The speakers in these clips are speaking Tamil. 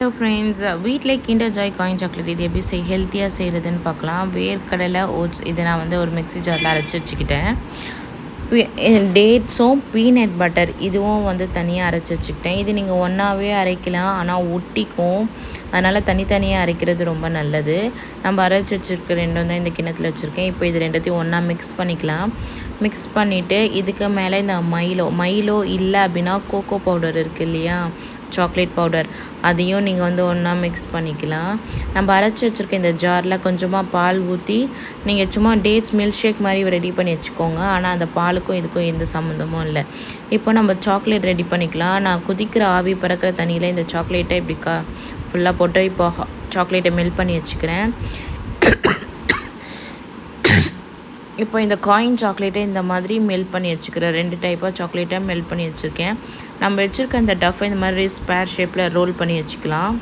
Hello friends, வீட்டிலே கிண்டர் ஜாய் காயின் சாக்லேட் இது எப்படி ஹெல்த்தியாக செய்கிறதுன்னு பார்க்கலாம். வேர்க்கடலை ஓட்ஸ் இதை நான் வந்து ஒரு மிக்ஸி ஜாரில் அரைச்சி வச்சுக்கிட்டேன். டேட்ஸும் பீனட் பட்டர் இதுவும் வந்து தனியாக அரைச்சி வச்சுக்கிட்டேன். இது நீங்கள் ஒன்றாவே அரைக்கலாம், ஆனால் ஒட்டிக்கும். அதனால் தனித்தனியாக அரைக்கிறது ரொம்ப நல்லது. நம்ம அரைச்சி வச்சுருக்க ரெண்டும் தான் இந்த கிண்ணத்தில் வச்சுருக்கேன். இப்போ இது ரெண்டுத்தையும் ஒன்றா மிக்ஸ் பண்ணிக்கலாம். மிக்ஸ் பண்ணிவிட்டு இதுக்கு மேலே இந்த மைலோ இல்லை அப்படின்னா கோகோ பவுடர் இருக்குது இல்லையா, சாக்லேட் பவுடர், அதையும் நீங்கள் வந்து ஒன்றா மிக்ஸ் பண்ணிக்கலாம். நம்ம அரைச்சி வச்சுருக்க இந்த ஜாரில் கொஞ்சமாக பால் ஊற்றி நீங்கள் சும்மா டேட்ஸ் மில்க் ஷேக் மாதிரி ரெடி பண்ணி வச்சுக்கோங்க. ஆனால் அந்த பாலுக்கும் இதுக்கும் எந்த சம்மந்தமும் இல்லை. இப்போ நம்ம சாக்லேட் ரெடி பண்ணிக்கலாம். நான் கொதிக்கிற ஆவி பறக்கிற தண்ணியில் இந்த சாக்லேட்டை இப்படி ஃபுல்லாக போட்டு இப்போ சாக்லேட்டை மெல்ட் பண்ணி வச்சுக்கிறேன். இப்போ இந்த காயின் சாக்லேட்டை இந்த மாதிரி மெல்ட் பண்ணி வச்சுக்கிறேன். 2 டைப்பாக சாக்லேட்டை மெல்ட் பண்ணி வச்சுருக்கேன். நம்ம வச்சுருக்க இந்த டஃப்பை இந்த மாதிரி ஸ்பேர் ஷேப்பில் ரோல் பண்ணி வச்சுக்கலாம்.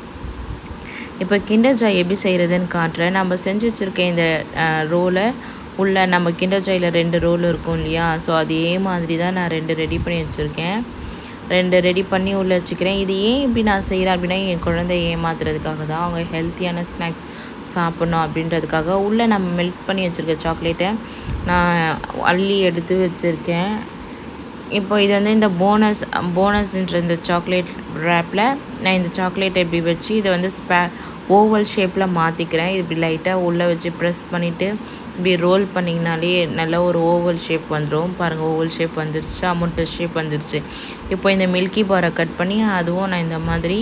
இப்போ கிண்டர் ஜாய் எப்படி செய்கிறதுன்னு காட்டுறேன். நம்ம செஞ்சு வச்சுருக்க இந்த ரோலை உள்ள நம்ம கிண்டர் ஜாயில் 2 ரோல் இருக்கும் இல்லையா, ஸோ அதே மாதிரி தான் நான் 2 ரெடி பண்ணி வச்சுருக்கேன். 2 ரெடி பண்ணி உள்ளே வச்சுக்கிறேன். இது ஏன் இப்படி நான் செய்கிறேன் அப்படின்னா, என் குழந்தைய ஏமாத்துறதுக்காக தான். அவங்க ஹெல்த்தியான ஸ்நாக்ஸ் சாப்பிட்ணும் அப்படின்றதுக்காக உள்ளே நம்ம மெல்ட் பண்ணி வச்சுருக்க சாக்லேட்டை நான் அள்ளி எடுத்து வச்சுருக்கேன். இப்போ இது வந்து இந்த போனஸ்ன்ற இந்த சாக்லேட் ரேப்பில் நான் இந்த சாக்லேட்டை இப்படி வச்சு இதை வந்து ஓவல் ஷேப்பில் மாற்றிக்கிறேன். இது இப்படி லைட்டாக உள்ளே வச்சு ப்ரெஸ் பண்ணிவிட்டு இப்படி ரோல் பண்ணிங்கனாலே நல்ல ஒரு ஓவல் ஷேப் வந்துடும். பாருங்கள், ஓவல் ஷேப் வந்துடுச்சு, அமௌண்ட் ஷேப் வந்துடுச்சு. இப்போ இந்த மில்கி பாரை கட் பண்ணி அதுவும் நான் இந்த மாதிரி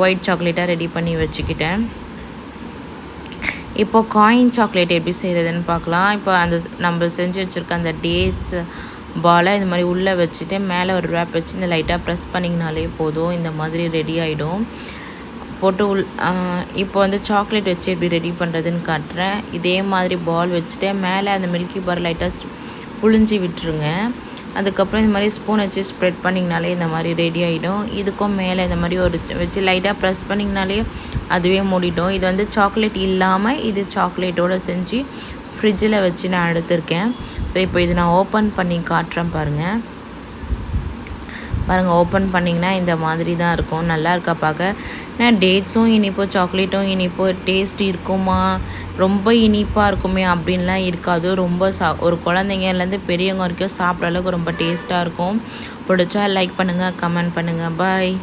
ஒயிட் சாக்லேட்டாக ரெடி பண்ணி வச்சுக்கிட்டேன். இப்போ காயின் சாக்லேட் எப்படி செய்கிறதுன்னு பார்க்கலாம். இப்போ அந்த நம்ம செஞ்சு வச்சுருக்க அந்த டேட்ஸ் பாலை இந்த மாதிரி உள்ளே வச்சுட்டு மேலே ஒரு ரேப் வச்சு இந்த லைட்டாக ப்ரெஸ் பண்ணிங்கனாலே போதும், இந்த மாதிரி ரெடி ஆகிடும். போட்டு இப்போ வந்து சாக்லேட் வச்சு எப்படி ரெடி பண்ணுறதுன்னு காட்டுறேன். இதே மாதிரி பால் வச்சுட்டு மேலே அந்த மில்கி பார் லைட்டாக புழிஞ்சி விட்டுருங்க. அதுக்கப்புறம் இந்த மாதிரி ஸ்பூன் வச்சு ஸ்ப்ரெட் பண்ணிங்கனாலே இந்த மாதிரி ரெடி ஆகிடும். இதுக்கும் மேலே இந்த மாதிரி ஒரு வச்சு லைட்டாக ப்ரெஸ் பண்ணிங்கனாலே அதுவே மூடிடும். இது வந்து சாக்லேட் இல்லாமல் இது சாக்லேட்டோடு செஞ்சு ஃப்ரிட்ஜில் வச்சு நான் எடுத்திருக்கேன். ஸோ இப்போ இது நான் ஓப்பன் பண்ணி காட்டுறேன். பாருங்கள், ஓப்பன் பண்ணிங்கன்னா இந்த மாதிரி தான் இருக்கும். நல்லா இருக்கா பார்க்க. நான் டேட்ஸும் இனிப்போ சாக்லேட்டும் இனிப்போ டேஸ்ட் இருக்குமா, ரொம்ப இனிப்பாக இருக்குமே அப்படின்லாம் இருக்காது. ரொம்ப ஒரு குழந்தைங்கலேருந்து பெரியவங்க வரைக்கும் சாப்பிட்ற அளவுக்கு ரொம்ப டேஸ்ட்டாக இருக்கும். பிடிச்சா லைக் பண்ணுங்கள், கமெண்ட் பண்ணுங்கள். பாய்.